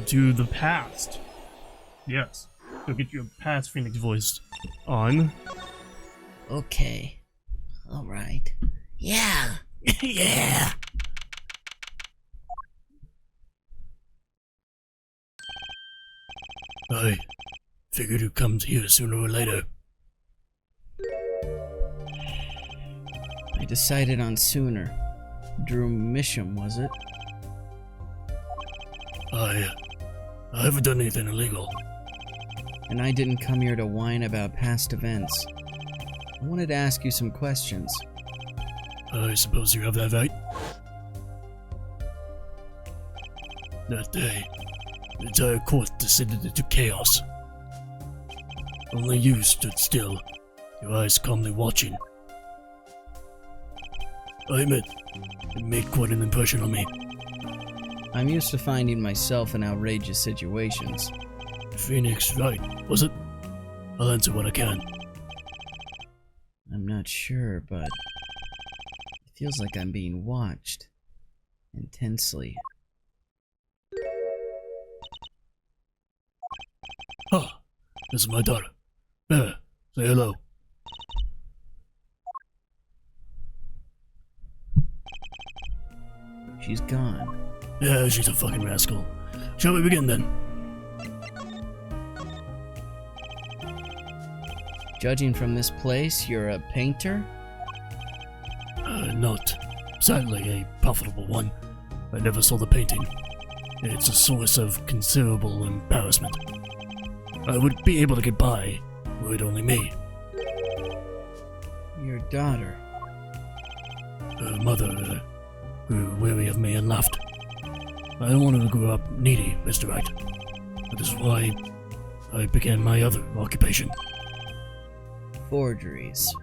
to the past. Yes. So get your past Phoenix voice on. Okay. Alright. Yeah! Yeah! I figured you'd come here sooner or later. I decided on sooner. Drew Misham, was it? I haven't done anything illegal. And I didn't come here to whine about past events. I wanted to ask you some questions. I suppose you have that right. That day, the entire court descended into chaos. Only you stood still, your eyes calmly watching. I admit, it made quite an impression on me. I'm used to finding myself in outrageous situations. Phoenix, right, was it? I'll answer what I can. I'm not sure, but it feels like I'm being watched. Intensely. Ah, this is my daughter. There, say hello. She's gone. Yeah, she's a fucking rascal. Shall we begin then? Judging from this place, you're a painter? Not, sadly, a profitable one. I never saw the painting. It's a source of considerable embarrassment. I would be able to get by, were it only me. Your daughter. Her mother grew weary of me and left. I don't want her to grow up needy, Mr. Wright. That is why I began my other occupation. Forgeries.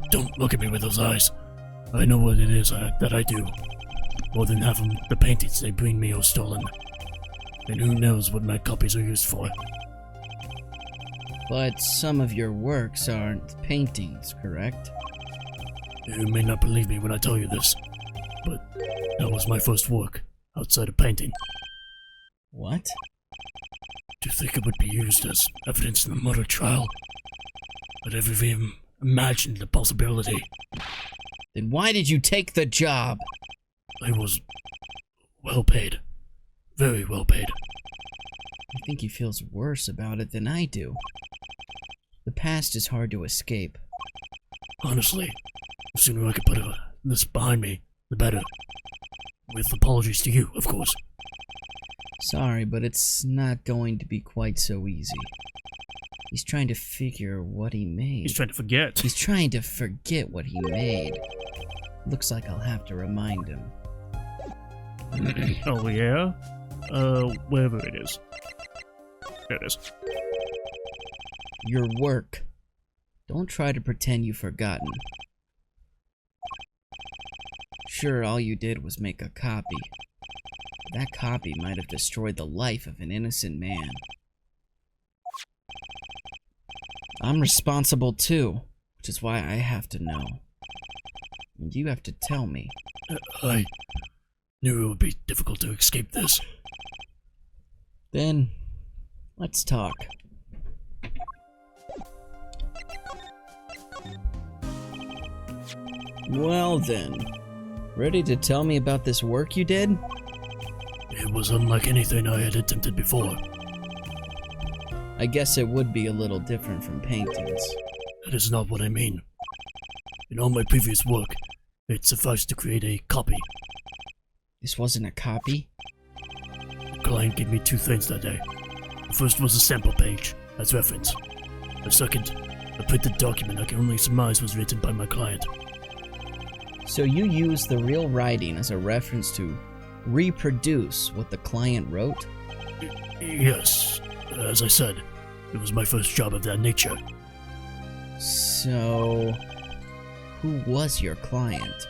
Don't look at me with those eyes. I know what it is that I do. More than half of the paintings they bring me are stolen. And who knows what my copies are used for. But some of your works aren't paintings, correct? You may not believe me when I tell you this, but that was my first work, outside of painting. What? Do you think it would be used as evidence in the murder trial? I'd ever even imagined the possibility. Then why did you take the job? I was well paid. Very well paid. I think he feels worse about it than I do. The past is hard to escape. Honestly, the sooner I could put this behind me, the better. With apologies to you, of course. Sorry, but it's not going to be quite so easy. He's trying to figure what he made. He's trying to forget. He's trying to forget what he made. Looks like I'll have to remind him. Oh yeah? Wherever it is. There it is. Your work. Don't try to pretend you've forgotten. Sure, all you did was make a copy. That copy might have destroyed the life of an innocent man. I'm responsible too, which is why I have to know. And you have to tell me. I knew it would be difficult to escape this. Then, let's talk. Well then, ready to tell me about this work you did? It was unlike anything I had attempted before. I guess it would be a little different from paintings. That is not what I mean. In all my previous work, it sufficed to create a copy. This wasn't a copy? The client gave me two things that day. The first was a sample page, as reference. The second, a printed document I can only surmise was written by my client. So you used the real writing as a reference to reproduce what the client wrote? Yes. As I said, it was my first job of that nature. So, who was your client?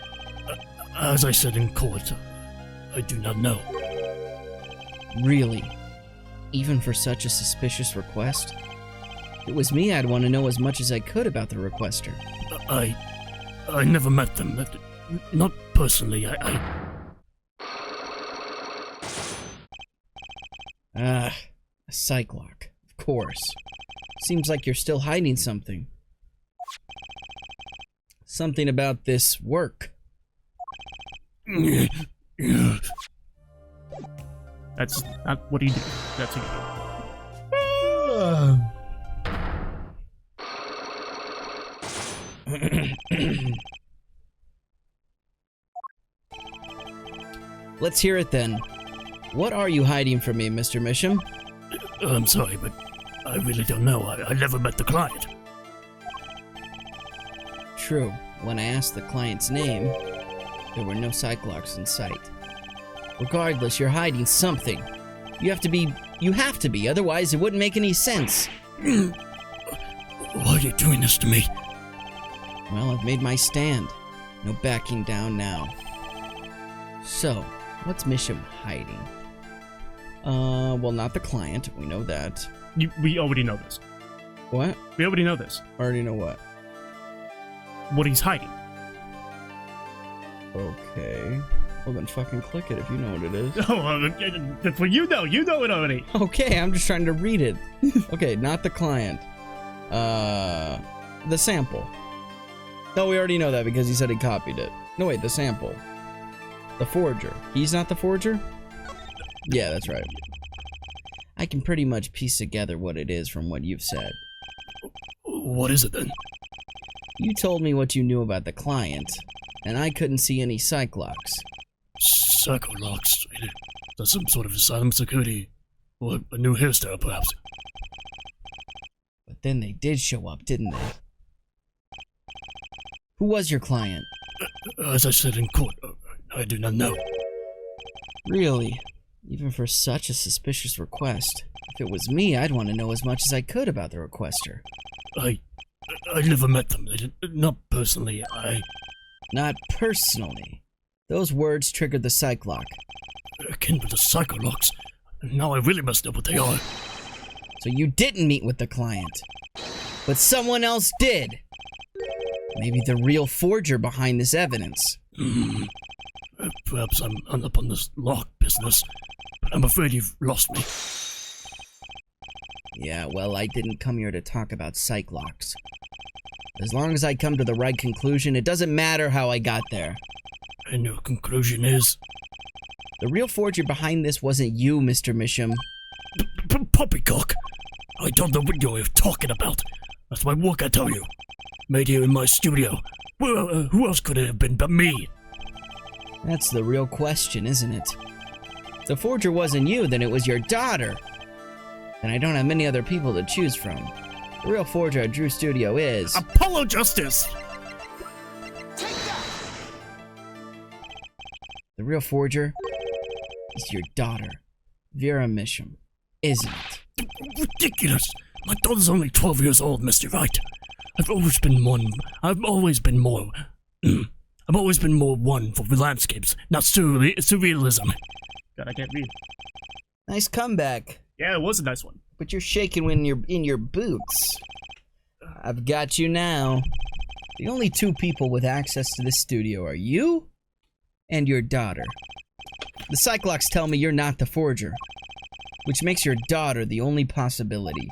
As I said in court, I do not know. Really? Even for such a suspicious request? If it was me, I'd want to know as much as I could about the requester. I never met them. Not personally. Ah, a psych lock. Of course. Seems like you're still hiding something. Something about this work. That's not what he did. That's what Let's hear it then. What are you hiding from me, Mr. Misham? I'm sorry, but I really don't know. I never met the client. True. When I asked the client's name, there were no Cyclops in sight. Regardless, you're hiding something. You have to be, otherwise it wouldn't make any sense. Why are you doing this to me? Well, I've made my stand. No backing down now. So, what's Misham hiding? Well, not the client. We know that. we already know this. What? We already know this. Already know what? What he's hiding. Okay. Well, then fucking click it if you know what it is. Oh, that's what you know. You know it already. Okay, I'm just trying to read it. Okay, not the client. The sample. No, we already know that because he said he copied it. No, wait, the sample. The forger. He's not the forger? Yeah, that's right. I can pretty much piece together what it is from what you've said. What is it then? You told me what you knew about the client, and I couldn't see any Cyclops. Psycholocks. That's some sort of asylum security. Or a new hairstyle, perhaps. But then they did show up, didn't they? Who was your client? As I said in court, I do not know. Really? Even for such a suspicious request. If it was me, I'd want to know as much as I could about the requester. I never met them. Not personally. Not personally. Those words triggered the psych lock. Akin to the psycholocks. Now I really must know what they are. So you didn't meet with the client. But someone else did. Maybe the real forger behind this evidence. Perhaps I'm hung up on this lock business. But I'm afraid you've lost me. Yeah, well, I didn't come here to talk about psych locks. As long as I come to the right conclusion, it doesn't matter how I got there. And your conclusion is? The real forger behind this wasn't you, Mr. Misham. Poppycock! I don't know what you're talking about. That's my work, I tell you. Made here in my studio. Well, who else could it have been but me? That's the real question, isn't it? If the forger wasn't you, then it was your daughter. And I don't have many other people to choose from. The real forger at Drew Studio is... Apollo Justice! The real forger is your daughter, Vera Misham, isn't it? Ridiculous! My daughter's only 12 years old, Mr. Wright. I've always been more one for landscapes, not surrealism. God, I can't read. Nice comeback. Yeah, it was a nice one. But you're shaking when you're in your boots. I've got you now. The only two people with access to this studio are you and your daughter. The Cyclops tell me you're not the forger, which makes your daughter the only possibility.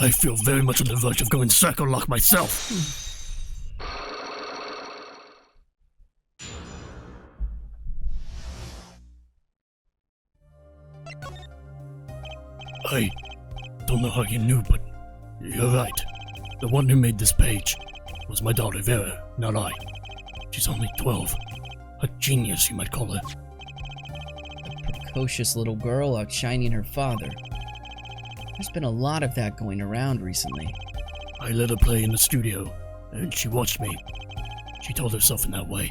I feel very much on the verge of going psycho-lock myself. I don't know how you knew, but you're right. The one who made this page was my daughter Vera, not I. She's only 12. A genius, you might call her. A precocious little girl outshining her father. There's been a lot of that going around recently. I let her play in the studio, and she watched me. She told herself in that way.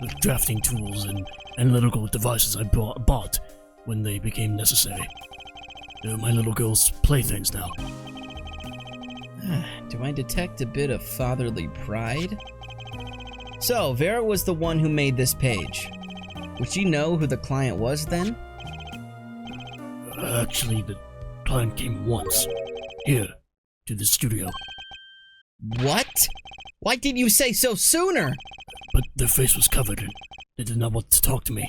With drafting tools and analytical devices I bought when they became necessary. They're my little girl's playthings now. Do I detect a bit of fatherly pride? So, Vera was the one who made this page. Would she know who the client was then? Actually, the client came once. Here, to the studio. What? Why didn't you say so sooner? But their face was covered and they did not want to talk to me.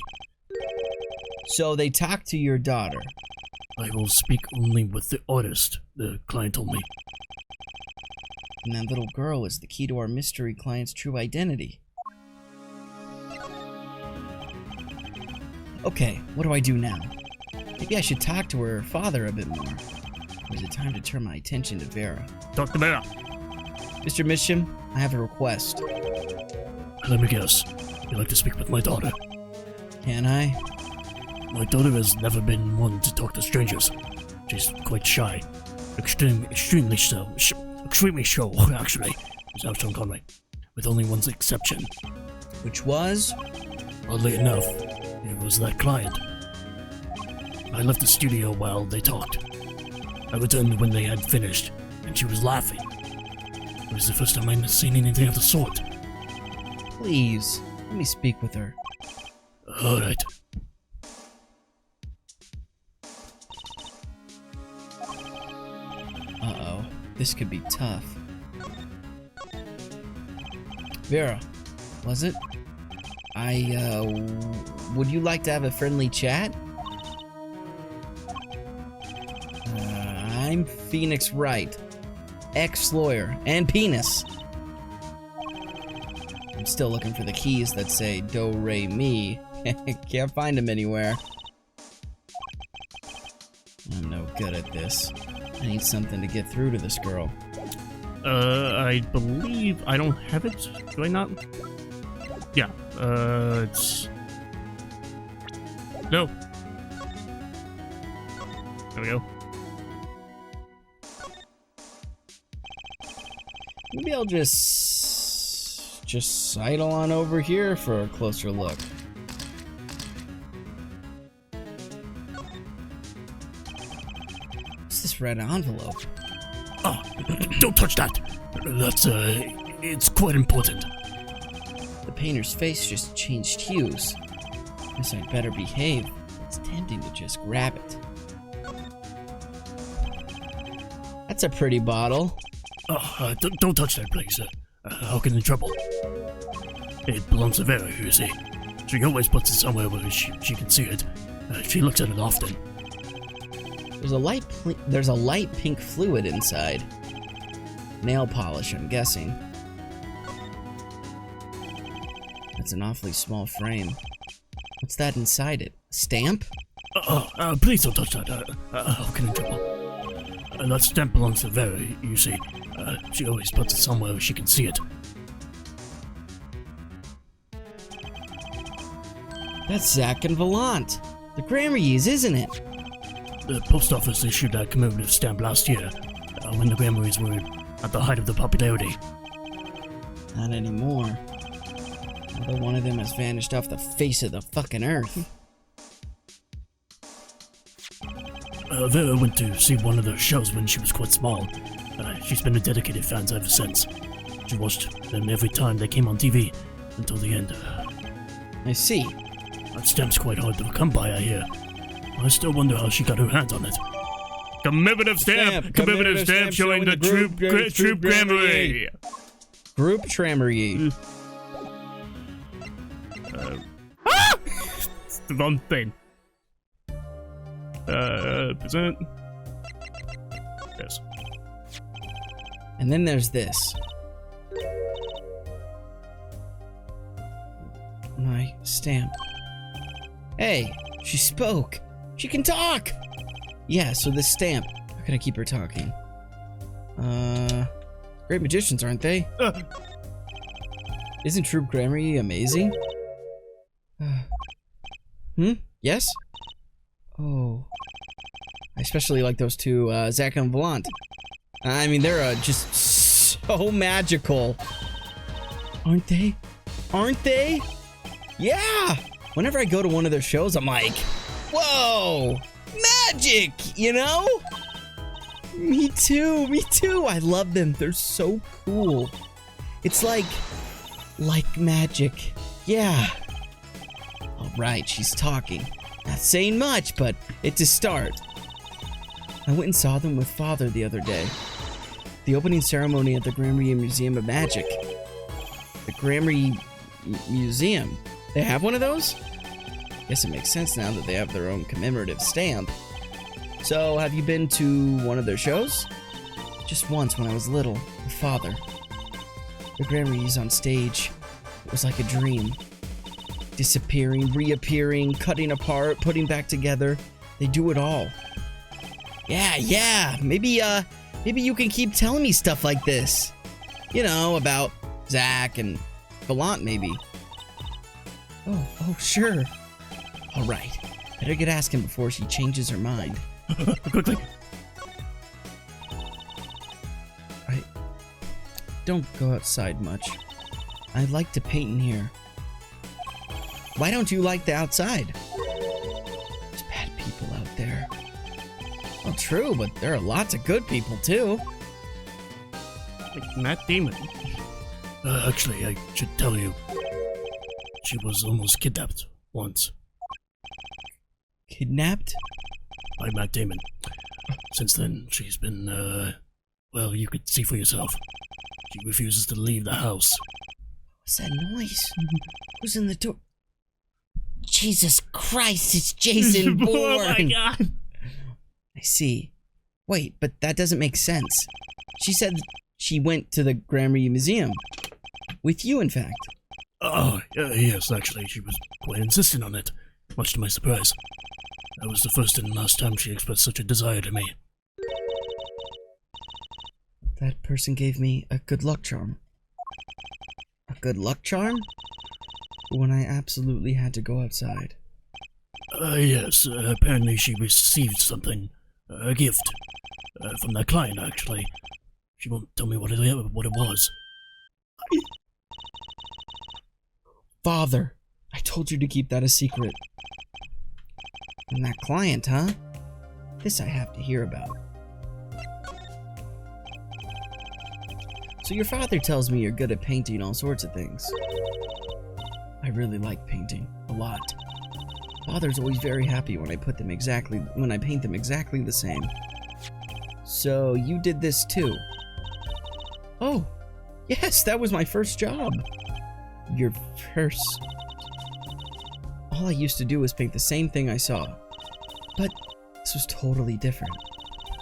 So they talk to your daughter. I will speak only with the artist, the client told me. And that little girl is the key to our mystery client's true identity. Okay, what do I do now? Maybe I should talk to her father a bit more. Or is it time to turn my attention to Vera? Dr. Vera. Mr. Mitchum, I have a request. Let me guess. You'd like to speak with my daughter? Can I? My daughter has never been one to talk to strangers. She's quite shy. Extremely so, actually. Is Armstrong Conway. With only one exception. Which was? Oddly enough, it was that client. I left the studio while they talked. I returned when they had finished, and she was laughing. It was the first time I'd seen anything of the sort. Please, let me speak with her. Alright. Uh-oh, this could be tough. Vera, was it? Would you like to have a friendly chat? I'm Phoenix Wright, ex-lawyer, and penis. I'm still looking for the keys that say do, re, mi. Can't find them anywhere. I'm no good at this. I need something to get through to this girl. I believe I don't have it. Do I not? Yeah, it's... No. There we go. Maybe I'll just sidle on over here for a closer look. What's this red envelope? Oh, don't touch that! That's, it's quite important. The painter's face just changed hues. Guess I'd better behave. It's tempting to just grab it. That's a pretty bottle. Oh, don't touch that, please. I'll get in trouble. It belongs to Vera, you see. She always puts it somewhere where she can see it. She looks at it often. There's a light pink fluid inside. Nail polish, I'm guessing. That's an awfully small frame. What's that inside it? A stamp? Please don't touch that. I'll get in trouble. That stamp belongs to Vera, you see. She always puts it somewhere where she can see it. That's Zach and Volant. The Grammys, isn't it? The post office issued that commemorative stamp last year, when the Grammys were at the height of their popularity. Not anymore. Another one of them has vanished off the face of the fucking earth. Vera went to see one of their shows when she was quite small. She's been a dedicated fan ever since. She watched them every time they came on TV, until the end. I see. That stamp's quite hard to come by, I hear. I still wonder how she got her hands on it. Commemorative stamp! Commemorative stamp showing the troop Grammary! Group Trammery. It's the wrong thing. Present. Yes. And then there's this. My stamp. Hey, she spoke. She can talk. Yeah, so this stamp. How can I keep her talking? Great magicians, aren't they? Isn't Troop Grammary amazing? Yes? Oh. I especially like those two, Zach and Volant. I mean, they're just so magical. Aren't they? Aren't they? Yeah! Whenever I go to one of their shows, I'm like, whoa! Magic! You know? Me too, me too. I love them. They're so cool. It's like magic. Yeah. All right, she's talking. Not saying much, but it's a start. I went and saw them with Father the other day. The opening ceremony at the Grammary Museum of Magic. The Grammary Museum. They have one of those? Guess it makes sense now that they have their own commemorative stamp. So, have you been to one of their shows? Just once when I was little, with Father. The Grammys on stage. It was like a dream. Disappearing, reappearing, cutting apart, putting back together. They do it all. Yeah. Maybe you can keep telling me stuff like this. You know, about Zach and Gallant, maybe. Oh, sure. All right. Better get asking before she changes her mind. Quickly. Don't go outside much. I like to paint in here. Why don't you like the outside? There's bad people out there. Well, true, but there are lots of good people, too. Like Matt Damon. Actually, I should tell you. She was almost kidnapped once Kidnapped? by Matt Damon. Since then, she's been, well, you could see for yourself. She refuses to leave the house. What's that noise? Who's in the door? Jesus Christ, it's Jason Bourne! Oh my god! I see. Wait, but that doesn't make sense. She said she went to the Grammy Museum. With you, in fact. Oh, yes, actually, she was quite insistent on it, much to my surprise. That was the first and last time she expressed such a desire to me. That person gave me a good luck charm. A good luck charm? When I absolutely had to go outside. Yes, apparently she received something. A gift. From that client, actually. She won't tell me what it was. Father, I told you to keep that a secret. And that client, huh? This I have to hear about. So your father tells me you're good at painting all sorts of things. I really like painting, a lot. Father's always very happy when I paint them exactly the same. So you did this too? Oh, yes, that was my first job. Your first... All I used to do was paint the same thing I saw. But this was totally different.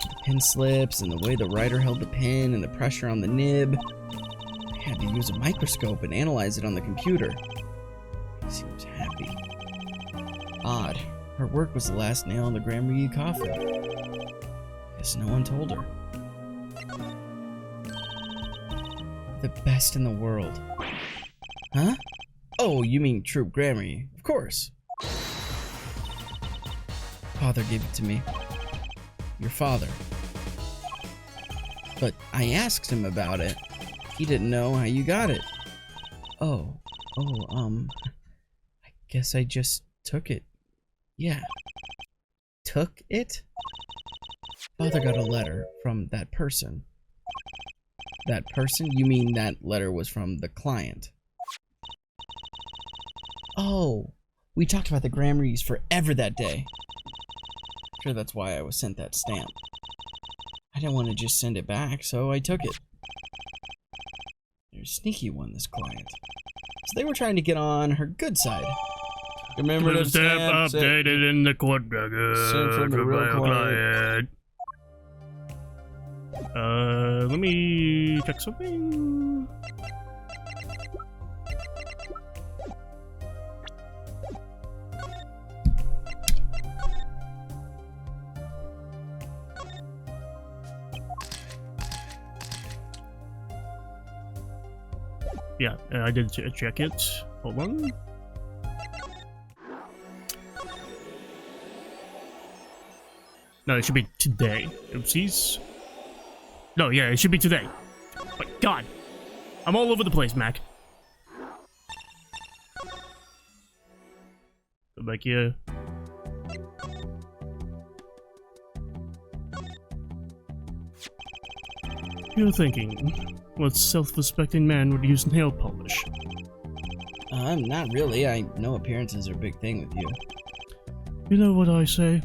The pen slips and the way the writer held the pen and the pressure on the nib. I had to use a microscope and analyze it on the computer. He seems happy. Odd. Her work was the last nail in the Grammar coffin. Guess no one told her. The best in the world. Huh? Oh, you mean Troop Grammar? Of course. Father gave it to me. Your father. But I asked him about it. He didn't know how you got it. I guess I just took it. Yeah. Took it? Father got a letter from that person. That person? You mean that letter was from the client? Oh, we talked about the Grammars forever that day. Sure, that's why I was sent that stamp. I didn't want to just send it back, so I took it. They're a sneaky one, this client. So they were trying to get on her good side. Commemorative stamp updated in the court record. Sent from the real client. Let me check something. Yeah, I did check it. Hold on. No, it should be today. Oopsies. No, yeah, it should be today. But God, I'm all over the place, Mac. Go back here. You're thinking, what self-respecting man would use nail polish? Not really. I know appearances are a big thing with you. You know what I say?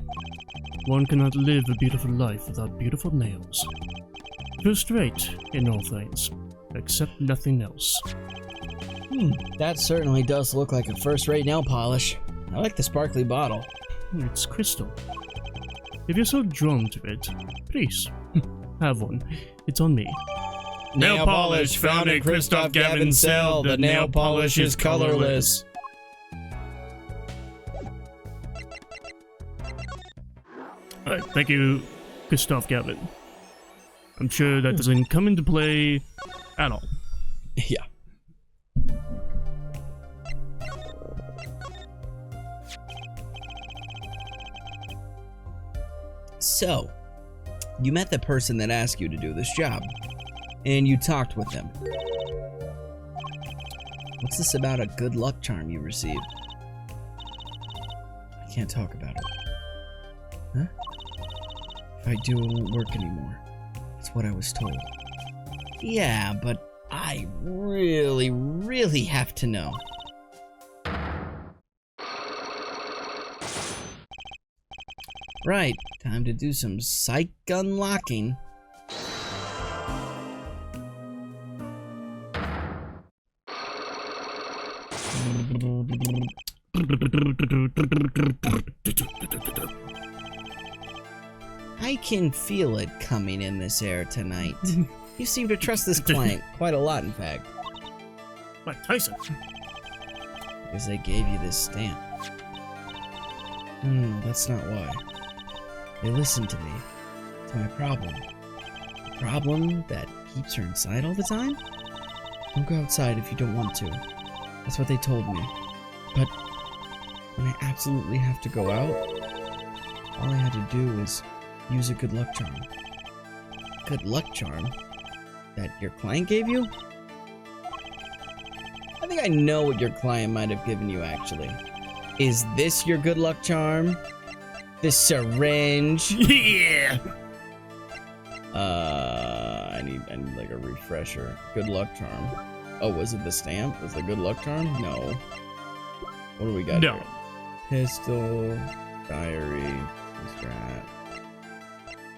One cannot live a beautiful life without beautiful nails. First rate in all things, except nothing else. That certainly does look like a first-rate nail polish. I like the sparkly bottle. It's crystal. If you're so drawn to it, please, have one. It's on me. Nail polish found in Christoph Gavin's cell. The nail polish is colorless. Alright, thank you, Christoph Gavin. I'm sure that doesn't come into play at all. Yeah. So, you met the person that asked you to do this job, and you talked with them. What's this about a good luck charm you received? I can't talk about it. Huh? If I do, it won't work anymore. That's what I was told. Yeah, but I really, really have to know. Right, time to do some psych unlocking. I can feel it coming in this air tonight. You seem to trust this client quite a lot, in fact. Mike Tyson. Because they gave you this stamp. No, that's not why. They listened to me. It's my problem. The problem that keeps her inside all the time? Don't go outside if you don't want to. That's what they told me. But when I absolutely have to go out, all I had to do was use a good luck charm. Good luck charm? That your client gave you? I think I know what your client might have given you, actually. Is this your good luck charm? This syringe? Yeah! I need like a refresher. Good luck charm. Oh, was it the stamp? Was the good luck charm? No. What do we got No. here? Pistol, diary, strat.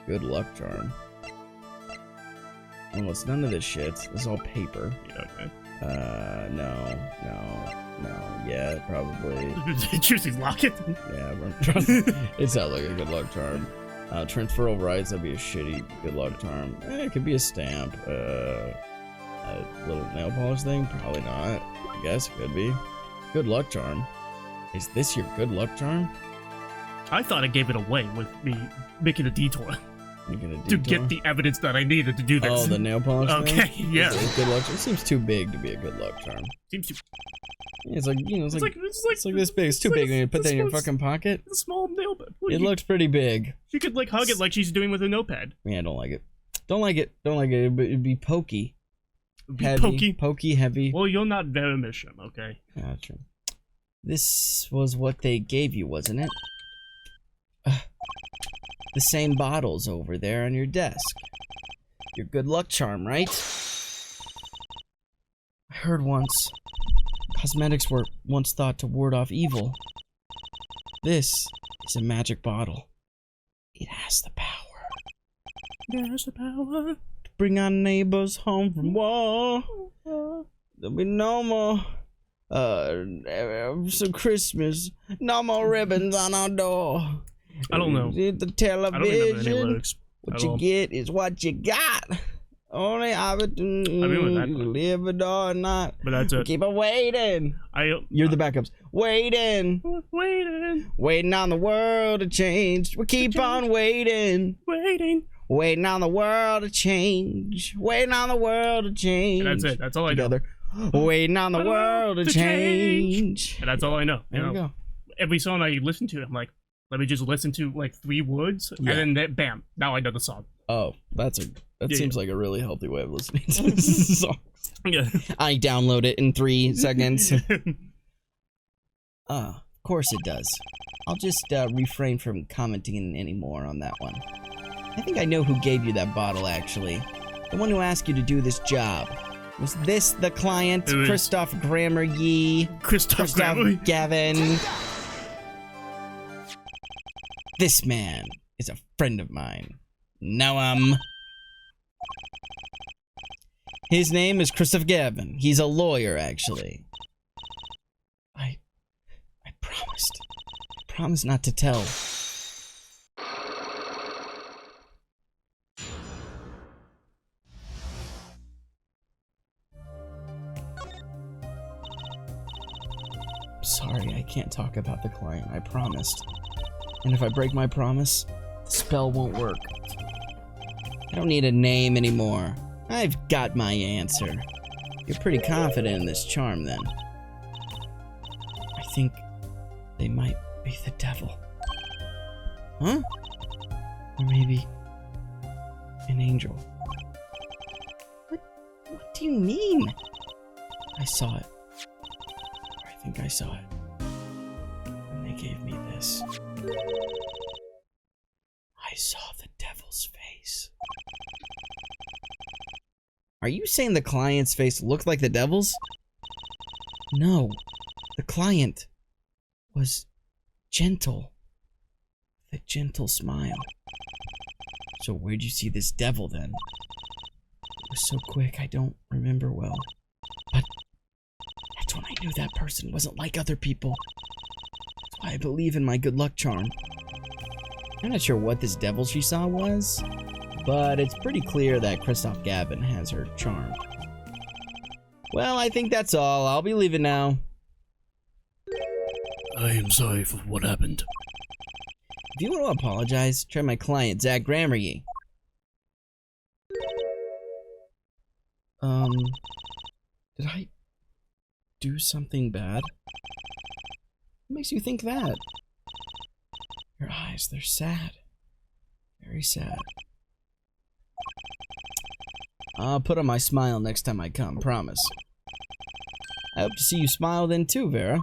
Good luck charm. Almost none of this shit. This is all paper. Yeah, okay. No. Yeah, probably. Juicy's locket? Yeah, it sounds like a good luck charm. Transferable rights, that'd be a shitty good luck charm. It could be a stamp. A little nail polish thing? Probably not. I guess it could be. Good luck charm. Is this your good luck charm? I thought I gave it away with me making a detour You gonna to detour? get the evidence that I needed to do this. Oh, the nail polish thing? Okay, yeah. Is it good luck charm? It seems too big to be a good luck charm. Seems to It's like, you know, it's like it's like this big. It's too like big when you put that in your small- fucking pocket. It's a small nail bed. It looks pretty big. You could like hug it like she's doing with a notepad. Yeah, I don't like it. Don't like it. Don't like it. It'd be pokey. Be Heavy. pokey. Heavy. Well, you're not Verimisham, okay? Gotcha. This was what they gave you, wasn't it? The same bottles over there on your desk. Your good luck charm, right? I heard once. Cosmetics were once thought to ward off evil. This is a magic bottle. It has the power. There's the power. Bring our neighbors home from war. There'll be no more some Christmas. No more ribbons on our door. I don't know. The I don't remember any television. lyrics. What you get is what you got. Only remember that part. live it or not. But that's it. Keep on waiting. You're the backups. Waiting. Waiting on the world to change. We keep on waiting. Waiting on the world to change. Waiting on the world to change. And that's it. That's all I Together. Waiting on the world to change. And that's all I know. There we go. Every song I listen to, I'm like, let me just listen to like 3 words, Yeah. and then bam, now I know the song. Oh, that Yeah, seems like a really healthy way of listening to this song. Yeah. I download it in 3 seconds. Of course it does. I'll just refrain from commenting anymore on that one. I think I know who gave you that bottle, actually. The one who asked you to do this job. Was this the client? Who is- Christoph Grammer Yee? Christoph Grammer. Gavin? This man is a friend of mine. Know him. His name is Christoph Gavin. He's a lawyer, actually. I promised promise not to tell. Sorry, I can't talk about the client, I promised. And if I break my promise, the spell won't work. I don't need a name anymore. I've got my answer. You're pretty confident in this charm, then. I think they might be the devil. Huh? Or maybe an angel. What do you mean? I saw it. I think I saw it. And they gave me this. I saw the devil's face. Are you saying the client's face looked like the devil's? No. The client was gentle. The gentle smile. So where'd you see this devil then? It was so quick I don't remember well. But that's when I knew that person wasn't like other people. That's why I believe in my good luck charm. I'm not sure what this devil she saw was, but it's pretty clear that Kristoff Gavin has her charmed. Well, I think that's all. I'll be leaving now. I am sorry for what happened. If you want to apologize, try my client, Zach Grammarye. Did I do something bad? What makes you think that? Your eyes, they're sad. Very sad. I'll put on my smile next time I come, promise. I hope to see you smile then too, Vera.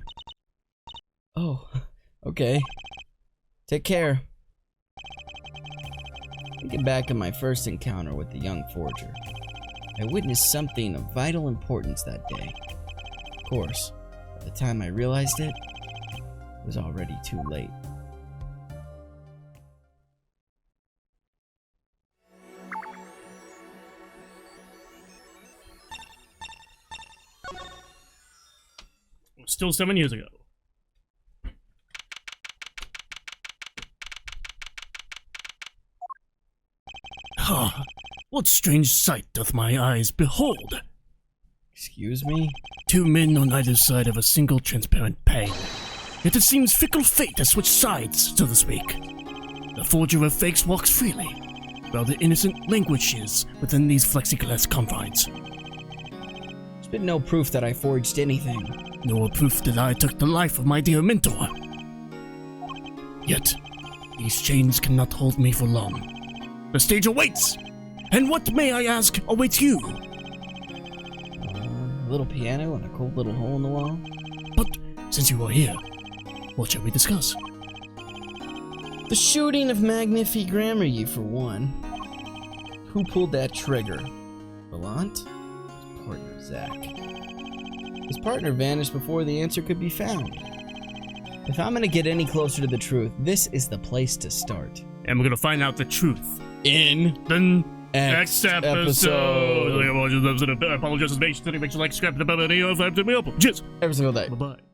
Oh, okay. Take care. Thinking back on my first encounter with the young forger, I witnessed something of vital importance that day. Of course, by the time I realized it, it was already too late. Still 7 years ago. Ah, what strange sight doth my eyes behold? Excuse me? Two men on either side of a single transparent pane. Yet it seems fickle fate has switched sides, so to speak. The forger of fakes walks freely, while the innocent languishes within these plexiglass confines. There's been no proof that I forged anything. Nor proof that I took the life of my dear mentor. Yet, these chains cannot hold me for long. The stage awaits! And what, may I ask, awaits you? A little piano and a cold little hole in the wall. But, since you are here, what shall we discuss? The shooting of Magnifi Grammarye, for one. Who pulled that trigger? Volant? His partner, Zach. His partner vanished before the answer could be found. If I'm gonna get any closer to the truth, this is the place to start. And we're gonna find out the truth In the next next episode. I apologize for make sure to like, subscribe to the video, cheers. every single day. Bye-bye.